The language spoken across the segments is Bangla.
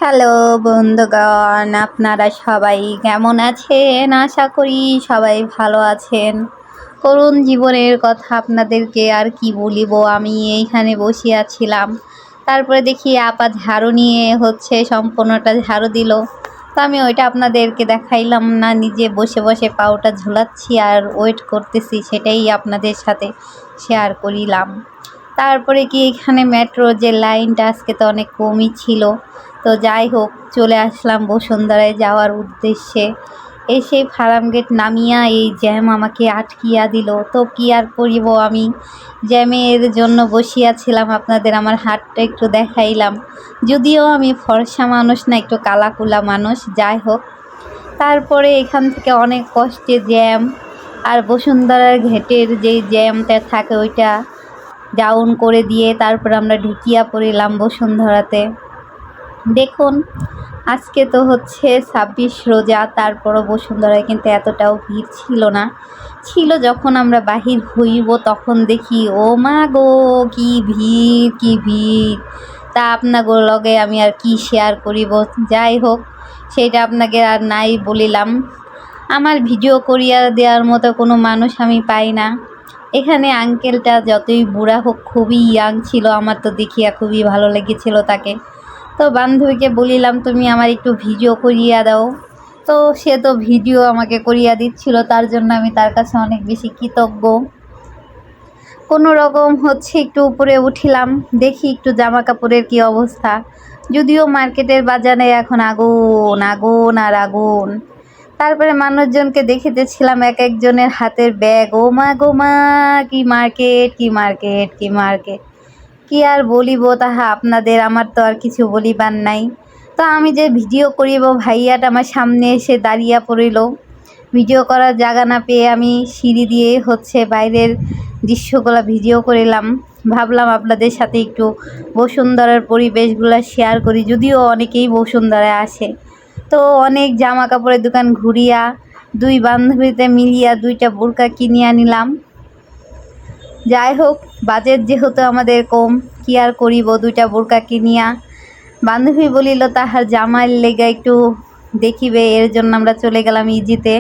হ্যালো বন্ধুগণ, আপনারা সবাই কেমন আছেন? আশা করি সবাই ভালো আছেন। করুণ জীবনের কথা আপনাদেরকে আর কি বলিব। আমি এইখানে বসিয়াছিলাম, তারপরে দেখি আপা ঝাড়ু নিয়ে সম্পূর্ণটা ঝাড়ু দিল। তো আমি ওইটা আপনাদেরকে দেখাইলাম না, নিজে বসে বসে পাউটা ঝুলাচ্ছি আর ওয়েট করতেছি, সেটাই আপনাদের সাথে শেয়ার করিলাম। তারপরে কি এখানে মেট্রো যে লাইনটা আজকে তো অনেক কমই ছিল, তো যাই হোক চলে আসলাম বসুন্ধরায় যাওয়ার উদ্দেশ্যে। এসে ফার্মগেট নামিয়া এই জ্যাম আমাকে আটকিয়া দিল। তো কি আর করিব, আমি জ্যামের জন্য বসিয়াছিলাম। আপনাদের আমার হাতটা একটু দেখাইলাম, যদিও আমি ফর্সা মানুষ না, একটু কালাকুলা মানুষ। যাই হোক, তারপরে এখান থেকে অনেক কষ্টে জ্যাম আর বসুন্ধরার ঘেটের যেই জ্যামটা থাকে ওইটা ডাউন করে দিয়ে তারপর আমরা ঢুকিয়া পড়িলাম বসুন্ধরাতে। দেখুন, আজকে তো 26 রোজা, তারপরও বসুন্ধরায় কিন্তু এতটাও ভিড় ছিল না। ছিল যখন আমরা বাহির হইব তখন দেখি ও মা গো কি ভিড়, কি ভিড়। তা আপনাদের লগে আমি আর কি শেয়ার করিব। যাই হোক, সেইটা আপনাকে আর নাই বলিলাম। আমার ভিডিও করিয়া দেওয়ার মতো কোনো মানুষ আমি পাই না। এখানে আঙ্কেলটা যতই বুড়া হোক খুবই ইয়াং ছিল, আমার তো দেখিয়া খুবই ভালো লেগেছিল তাকে। তো বান্ধবীকে বলিলাম তুমি আমার একটু ভিডিও করিয়া দাও। তো সে তো ভিডিও আমাকে করিয়া দিচ্ছিল, তার জন্য আমি তার কাছে অনেক বেশি কৃতজ্ঞ। কোনো রকম একটু উপরে উঠিলাম, দেখি একটু জামা কাপড়ের কি অবস্থা। যদিও মার্কেটের বাজারে এখন আগুন আগুন আর আগুন। তারপরে মানুষজনকে দেখিতেছিলাম এক একজনের হাতের ব্যাগ। ও মা গো মা, কি মার্কেট, কি মার্কেট, কি মার্কেট। কি আর বলিব তাহা আপনাদের, আমার তো আর কিছু বলিবার নাই। তো আমি যে ভিডিও করিব, ভাইয়াটা আমার সামনে এসে দাঁড়িয়ে পড়িল। ভিডিও করার জায়গা না পেয়ে আমি সিঁড়ি দিয়ে বাইরের দৃশ্যগুলো ভিডিও করিলাম। ভাবলাম আপনাদের সাথে একটু বসুন্ধরার পরিবেশগুলো শেয়ার করি, যদিও অনেকেই বসুন্ধরায় আসে। তো অনেক জামা কাপড়ের দোকান ঘুরিয়া দুই বান্ধবীতে মিলিয়া 2টা বোরকা কিনিয়া নিলাম। যাই হোক, বাজেট যেহেতু আমাদের কম, কি আর করিব, 2টা বোরকা কিনিয়া। বান্ধবী বলিল তাহার জামাইয়ের লেগে একটু দেখিবে, এর জন্য আমরা চলে গেলাম ইজিতে।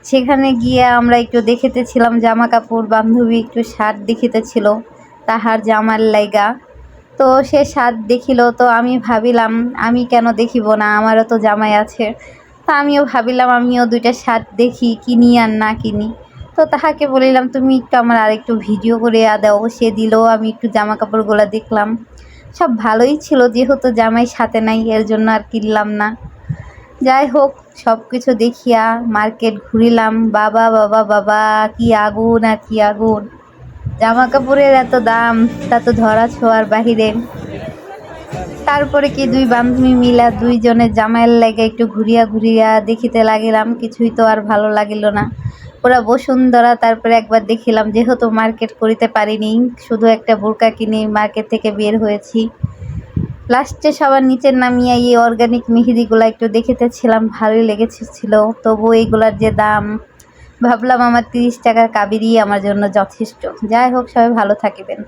সেখানে গিয়ে আমরা একটু দেখিতেছিলাম জামা কাপড়। বান্ধবী একটু শার্ট দেখিতেছিল তাহার জামার লেগা। তো সে শার্ট দেখিল, তো আমি ভাবিলাম আমি কেন দেখিব না, আমারও তো জামাই আছে। তা আমিও ভাবিলাম আমিও 2টা শার্ট দেখি, কিনি আর না কিনি। তো তাহাকে বলিলাম তুমি একটু আমার আরেকটু ভিডিও করে দাও। সে দিল, আমি একটু জামা কাপড়গুলো দেখলাম। সব ভালোই ছিল, যেহেতু জামাই সাথে নাই এর জন্য আর কিনলাম না। যাই হোক, সব কিছু দেখিয়া মার্কেট ঘুরিলাম। বাবা বাবা বাবা, কি আগুন আর কি আগুন। জামা কাপড়ের এত দাম, তা তো ধরা ছোঁয়ার বাহিরে। তারপরে কি 2 বান্ধবী মিলা 2 জনের জামাইয়ের লেগে একটু ঘুরিয়া ঘুরিয়া দেখিতে লাগিলাম। কিছুই তো আর ভালো লাগিল না। পুরা বসুন্ধরা তারপরে একবার দেখিলাম, যেহেতু মার্কেট করিতে পারিনি, শুধু একটা বোরকা কিনে মার্কেট থেকে বের হয়েছি। লাস্টে সবার নিচে নামিয়া এই অর্গানিক মেহেদিগুলো একটু দেখিতেছিলাম, ভালোই লেগেছিল। তবু এইগুলার যে দাম, ভাবলাম আমার 30 টাকার কাবেরি আমার জন্য যথেষ্ট। যাই হোক, সবাই ভালো থাকিবেন।